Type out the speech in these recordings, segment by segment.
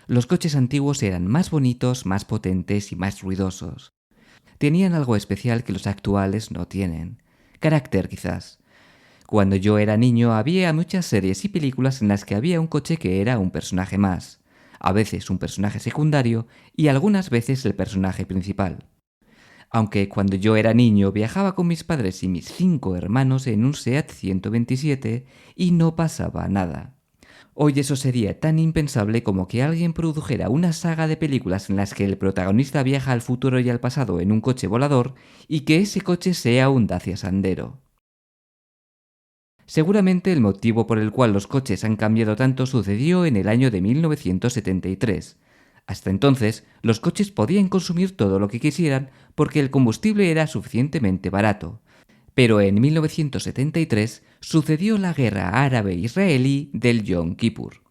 Los coches antiguos eran más bonitos, más potentes y más ruidosos. Tenían algo especial que los actuales no tienen. Carácter, quizás. Cuando yo era niño había muchas series y películas en las que había un coche que era un personaje más, a veces un personaje secundario y algunas veces el personaje principal. Aunque cuando yo era niño viajaba con mis padres y mis 5 hermanos en un SEAT 127 y no pasaba nada. Hoy eso sería tan impensable como que alguien produjera una saga de películas en las que el protagonista viaja al futuro y al pasado en un coche volador y que ese coche sea un Dacia Sandero. Seguramente el motivo por el cual los coches han cambiado tanto sucedió en el año de 1973. Hasta entonces, los coches podían consumir todo lo que quisieran porque el combustible era suficientemente barato. Pero en 1973 sucedió la guerra árabe-israelí del Yom Kippur.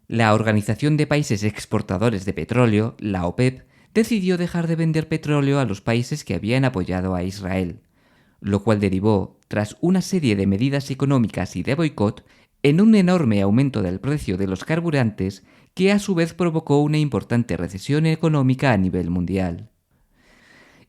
La Organización de Países Exportadores de Petróleo, la OPEP, decidió dejar de vender petróleo a los países que habían apoyado a Israel, lo cual derivó, tras una serie de medidas económicas y de boicot, en un enorme aumento del precio de los carburantes que a su vez provocó una importante recesión económica a nivel mundial.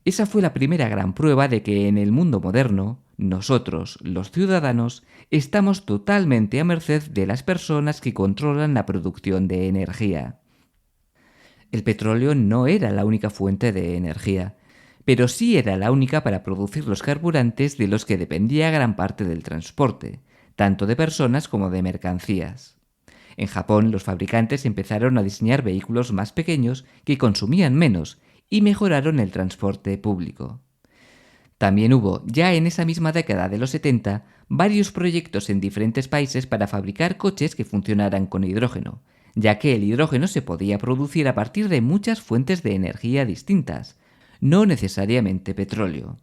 Esa fue la primera gran prueba de que en el mundo moderno, nosotros, los ciudadanos, estamos totalmente a merced de las personas que controlan la producción de energía. El petróleo no era la única fuente de energía, pero sí era la única para producir los carburantes de los que dependía gran parte del transporte, tanto de personas como de mercancías. En Japón, los fabricantes empezaron a diseñar vehículos más pequeños que consumían menos y mejoraron el transporte público. También hubo, ya en esa misma década de los 70, varios proyectos en diferentes países para fabricar coches que funcionaran con hidrógeno, ya que el hidrógeno se podía producir a partir de muchas fuentes de energía distintas, no necesariamente petróleo.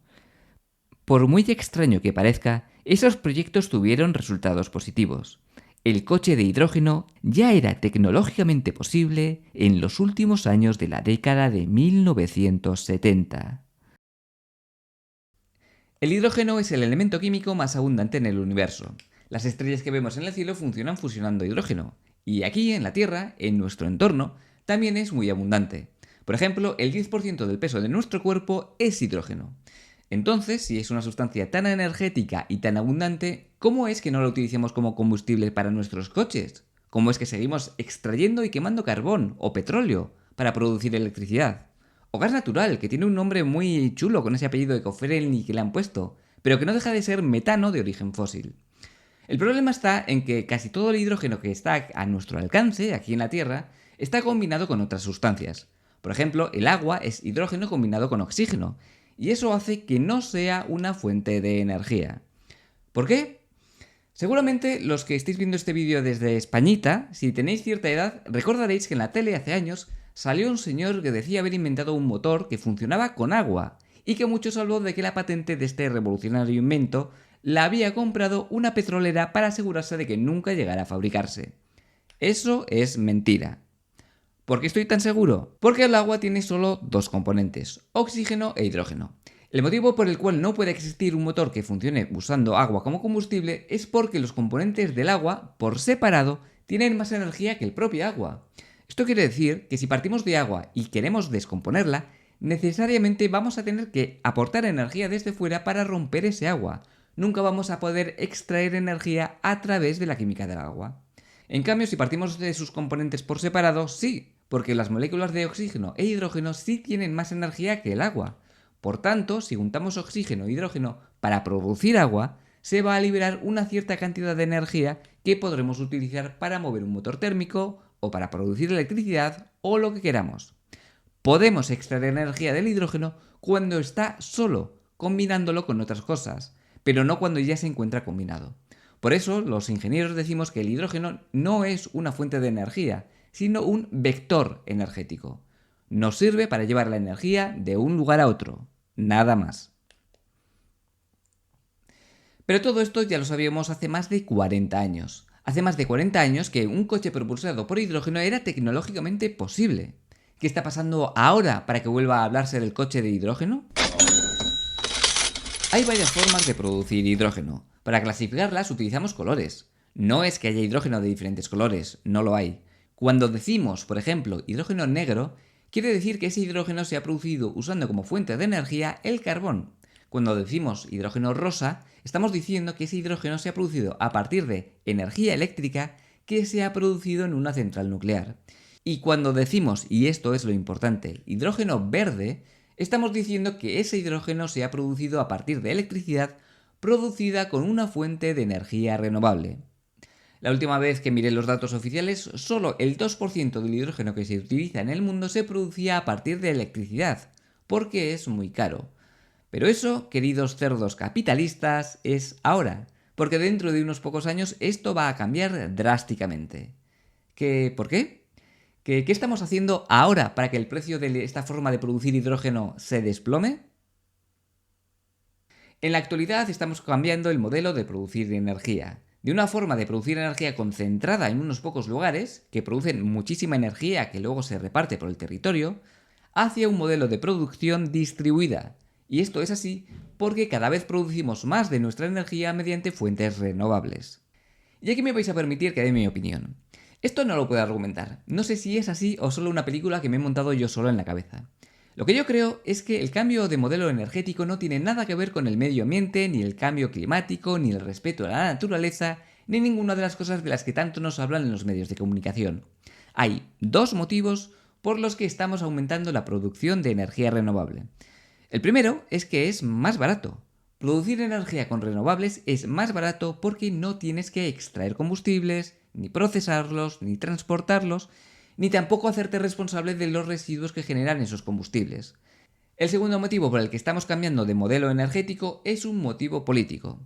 Por muy extraño que parezca, esos proyectos tuvieron resultados positivos. El coche de hidrógeno ya era tecnológicamente posible en los últimos años de la década de 1970. El hidrógeno es el elemento químico más abundante en el universo. Las estrellas que vemos en el cielo funcionan fusionando hidrógeno, y aquí, en la Tierra, en nuestro entorno, también es muy abundante. Por ejemplo, el 10% del peso de nuestro cuerpo es hidrógeno. Entonces, si es una sustancia tan energética y tan abundante, ¿cómo es que no la utilicemos como combustible para nuestros coches? ¿Cómo es que seguimos extrayendo y quemando carbón o petróleo para producir electricidad? O gas natural, que tiene un nombre muy chulo con ese apellido de Cofrelni que le han puesto, pero que no deja de ser metano de origen fósil. El problema está en que casi todo el hidrógeno que está a nuestro alcance, aquí en la Tierra, está combinado con otras sustancias. Por ejemplo, el agua es hidrógeno combinado con oxígeno, y eso hace que no sea una fuente de energía. ¿Por qué? Seguramente los que estéis viendo este vídeo desde Españita, si tenéis cierta edad, recordaréis que en la tele hace años salió un señor que decía haber inventado un motor que funcionaba con agua, y que muchos habló de que la patente de este revolucionario invento la había comprado una petrolera para asegurarse de que nunca llegara a fabricarse. Eso es mentira. ¿Por qué estoy tan seguro? Porque el agua tiene solo dos componentes, oxígeno e hidrógeno. El motivo por el cual no puede existir un motor que funcione usando agua como combustible es porque los componentes del agua, por separado, tienen más energía que el propio agua. Esto quiere decir que si partimos de agua y queremos descomponerla, necesariamente vamos a tener que aportar energía desde fuera para romper ese agua. Nunca vamos a poder extraer energía a través de la química del agua. En cambio, si partimos de sus componentes por separado, sí, porque las moléculas de oxígeno e hidrógeno sí tienen más energía que el agua. Por tanto, si juntamos oxígeno e hidrógeno para producir agua, se va a liberar una cierta cantidad de energía que podremos utilizar para mover un motor térmico o para producir electricidad o lo que queramos. Podemos extraer energía del hidrógeno cuando está solo, combinándolo con otras cosas, pero no cuando ya se encuentra combinado. Por eso, los ingenieros decimos que el hidrógeno no es una fuente de energía, sino un vector energético. Nos sirve para llevar la energía de un lugar a otro, nada más. Pero todo esto ya lo sabíamos hace más de 40 años. Hace más de 40 años que un coche propulsado por hidrógeno era tecnológicamente posible. ¿Qué está pasando ahora para que vuelva a hablarse del coche de hidrógeno? Hay varias formas de producir hidrógeno. Para clasificarlas utilizamos colores. No es que haya hidrógeno de diferentes colores, no lo hay. Cuando decimos, por ejemplo, hidrógeno negro, quiere decir que ese hidrógeno se ha producido usando como fuente de energía el carbón. Cuando decimos hidrógeno rosa, estamos diciendo que ese hidrógeno se ha producido a partir de energía eléctrica que se ha producido en una central nuclear. Y cuando decimos, y esto es lo importante, hidrógeno verde, estamos diciendo que ese hidrógeno se ha producido a partir de electricidad producida con una fuente de energía renovable. La última vez que miré los datos oficiales, solo el 2% del hidrógeno que se utiliza en el mundo se producía a partir de electricidad, porque es muy caro. Pero eso, queridos cerdos capitalistas, es ahora, porque dentro de unos pocos años esto va a cambiar drásticamente. ¿Por qué? ¿Qué estamos haciendo ahora para que el precio de esta forma de producir hidrógeno se desplome? En la actualidad estamos cambiando el modelo de producir energía. De una forma de producir energía concentrada en unos pocos lugares, que producen muchísima energía que luego se reparte por el territorio, hacia un modelo de producción distribuida. Y esto es así porque cada vez producimos más de nuestra energía mediante fuentes renovables. Y aquí me vais a permitir que dé mi opinión. Esto no lo puedo argumentar. No sé si es así o solo una película que me he montado yo solo en la cabeza. Lo que yo creo es que el cambio de modelo energético no tiene nada que ver con el medio ambiente, ni el cambio climático, ni el respeto a la naturaleza, ni ninguna de las cosas de las que tanto nos hablan en los medios de comunicación. Hay dos motivos por los que estamos aumentando la producción de energía renovable. El primero es que es más barato. Producir energía con renovables es más barato porque no tienes que extraer combustibles, ni procesarlos, ni transportarlos, ni tampoco hacerte responsable de los residuos que generan esos combustibles. El segundo motivo por el que estamos cambiando de modelo energético es un motivo político.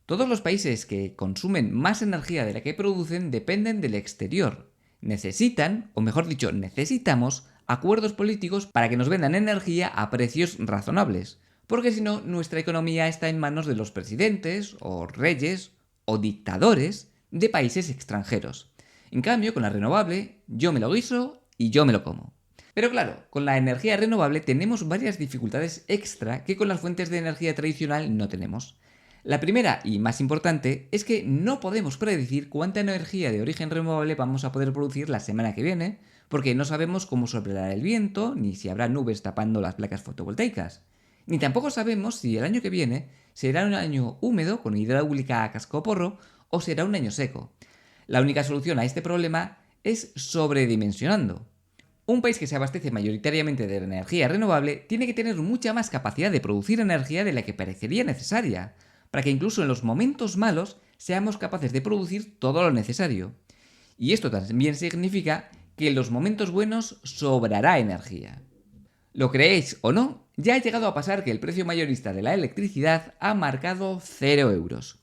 Todos los países que consumen más energía de la que producen dependen del exterior. Necesitan, o mejor dicho, necesitamos acuerdos políticos para que nos vendan energía a precios razonables, porque si no, nuestra economía está en manos de los presidentes, o reyes, o dictadores de países extranjeros. En cambio, con la renovable, yo me lo guiso y yo me lo como. Pero claro, con la energía renovable tenemos varias dificultades extra que con las fuentes de energía tradicional no tenemos. La primera y más importante es que no podemos predecir cuánta energía de origen renovable vamos a poder producir la semana que viene, porque no sabemos cómo soplará el viento, ni si habrá nubes tapando las placas fotovoltaicas. Ni tampoco sabemos si el año que viene será un año húmedo con hidráulica a cascoporro o será un año seco. La única solución a este problema es sobredimensionando. Un país que se abastece mayoritariamente de energía renovable tiene que tener mucha más capacidad de producir energía de la que parecería necesaria, para que incluso en los momentos malos seamos capaces de producir todo lo necesario. Y esto también significa que en los momentos buenos sobrará energía. Lo creéis o no, ya ha llegado a pasar que el precio mayorista de la electricidad ha marcado 0 euros.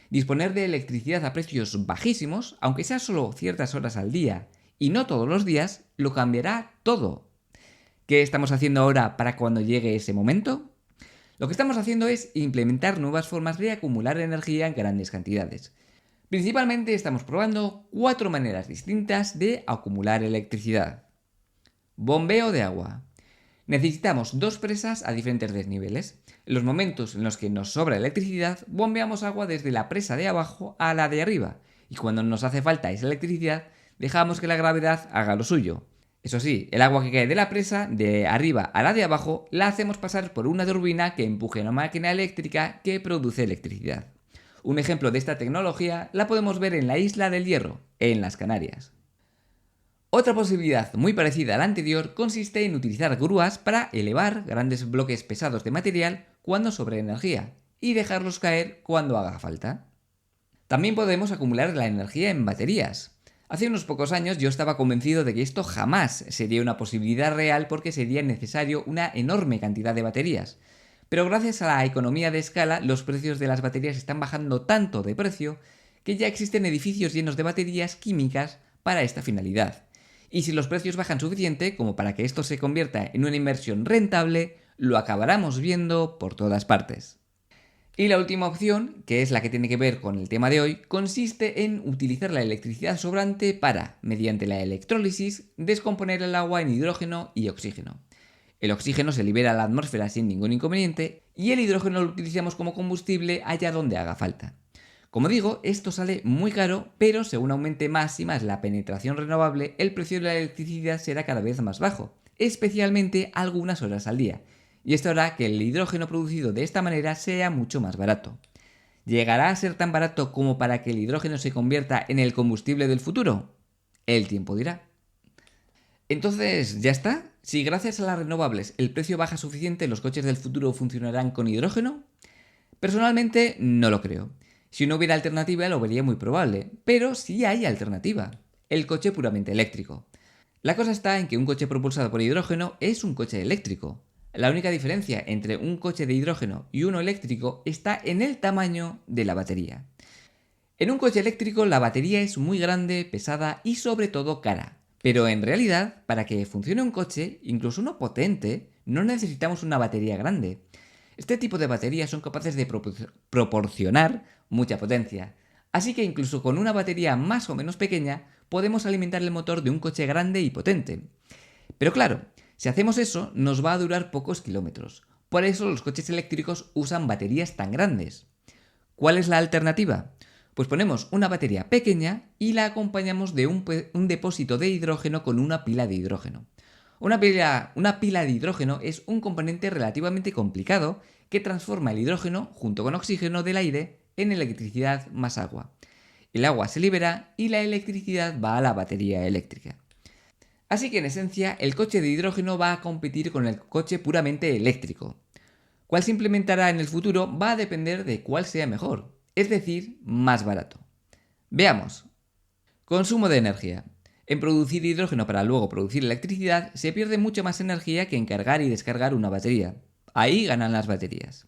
Disponer de electricidad a precios bajísimos, aunque sea solo ciertas horas al día y no todos los días, lo cambiará todo. ¿Qué estamos haciendo ahora para cuando llegue ese momento? Lo que estamos haciendo es implementar nuevas formas de acumular energía en grandes cantidades. Principalmente estamos probando 4 maneras distintas de acumular electricidad. Bombeo de agua. Necesitamos 2 presas a diferentes desniveles. En los momentos en los que nos sobra electricidad, bombeamos agua desde la presa de abajo a la de arriba, y cuando nos hace falta esa electricidad, dejamos que la gravedad haga lo suyo. Eso sí, el agua que cae de la presa, de arriba a la de abajo, la hacemos pasar por una turbina que empuje una máquina eléctrica que produce electricidad. Un ejemplo de esta tecnología la podemos ver en la Isla del Hierro, en las Canarias. Otra posibilidad muy parecida a la anterior consiste en utilizar grúas para elevar grandes bloques pesados de material cuando sobre energía y dejarlos caer cuando haga falta. También podemos acumular la energía en baterías. Hace unos pocos años yo estaba convencido de que esto jamás sería una posibilidad real porque sería necesario una enorme cantidad de baterías. Pero gracias a la economía de escala, los precios de las baterías están bajando tanto de precio que ya existen edificios llenos de baterías químicas para esta finalidad. Y si los precios bajan suficiente como para que esto se convierta en una inversión rentable, lo acabaremos viendo por todas partes. Y la última opción, que es la que tiene que ver con el tema de hoy, consiste en utilizar la electricidad sobrante para, mediante la electrólisis, descomponer el agua en hidrógeno y oxígeno. El oxígeno se libera a la atmósfera sin ningún inconveniente y el hidrógeno lo utilizamos como combustible allá donde haga falta. Como digo, esto sale muy caro, pero según aumente más y más la penetración renovable, el precio de la electricidad será cada vez más bajo, especialmente algunas horas al día, y esto hará que el hidrógeno producido de esta manera sea mucho más barato. ¿Llegará a ser tan barato como para que el hidrógeno se convierta en el combustible del futuro? El tiempo dirá. Entonces, ¿ya está? Si gracias a las renovables el precio baja suficiente, ¿los coches del futuro funcionarán con hidrógeno? Personalmente no lo creo. Si no hubiera alternativa lo vería muy probable, pero sí hay alternativa. El coche puramente eléctrico. La cosa está en que un coche propulsado por hidrógeno es un coche eléctrico. La única diferencia entre un coche de hidrógeno y uno eléctrico está en el tamaño de la batería. En un coche eléctrico la batería es muy grande, pesada y sobre todo cara. Pero en realidad, para que funcione un coche, incluso uno potente, no necesitamos una batería grande. Este tipo de baterías son capaces de proporcionar mucha potencia. Así que incluso con una batería más o menos pequeña, podemos alimentar el motor de un coche grande y potente. Pero claro, si hacemos eso, nos va a durar pocos kilómetros. Por eso los coches eléctricos usan baterías tan grandes. ¿Cuál es la alternativa? Pues ponemos una batería pequeña y la acompañamos de un depósito de hidrógeno con una pila de hidrógeno. Una pila de hidrógeno es un componente relativamente complicado que transforma el hidrógeno junto con oxígeno del aire en electricidad más agua. El agua se libera y la electricidad va a la batería eléctrica. Así que en esencia el coche de hidrógeno va a competir con el coche puramente eléctrico. Cuál se implementará en el futuro va a depender de cuál sea mejor, es decir, más barato. Veamos. Consumo de energía. En producir hidrógeno para luego producir electricidad se pierde mucho más energía que en cargar y descargar una batería. Ahí ganan las baterías.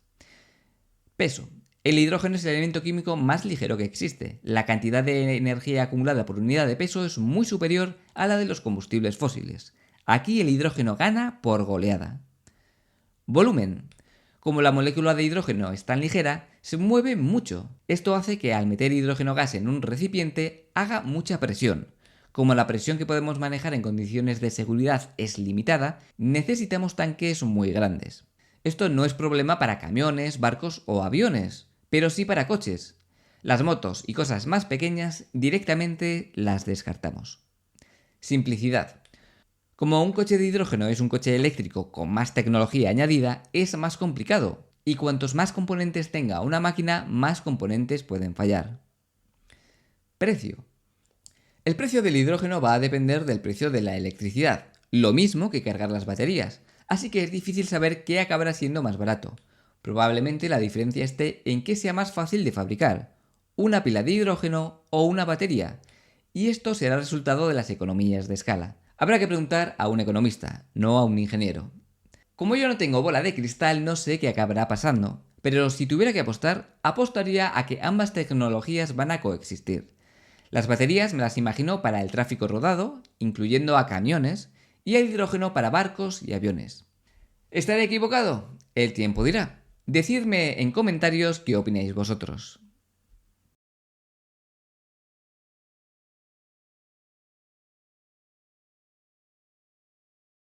Peso. El hidrógeno es el elemento químico más ligero que existe. La cantidad de energía acumulada por unidad de peso es muy superior a la de los combustibles fósiles. Aquí el hidrógeno gana por goleada. Volumen. Como la molécula de hidrógeno es tan ligera, se mueve mucho. Esto hace que al meter hidrógeno gas en un recipiente haga mucha presión. Como la presión que podemos manejar en condiciones de seguridad es limitada, necesitamos tanques muy grandes. Esto no es problema para camiones, barcos o aviones, pero sí para coches. Las motos y cosas más pequeñas directamente las descartamos. Simplicidad. Como un coche de hidrógeno es un coche eléctrico con más tecnología añadida, es más complicado, y cuantos más componentes tenga una máquina, más componentes pueden fallar. Precio. El precio del hidrógeno va a depender del precio de la electricidad, lo mismo que cargar las baterías, así que es difícil saber qué acabará siendo más barato. Probablemente la diferencia esté en qué sea más fácil de fabricar, una pila de hidrógeno o una batería, y esto será resultado de las economías de escala. Habrá que preguntar a un economista, no a un ingeniero. Como yo no tengo bola de cristal, no sé qué acabará pasando, pero si tuviera que apostar, apostaría a que ambas tecnologías van a coexistir. Las baterías me las imagino para el tráfico rodado, incluyendo a camiones, y el hidrógeno para barcos y aviones. ¿Estaré equivocado? El tiempo dirá. Decidme en comentarios qué opináis vosotros.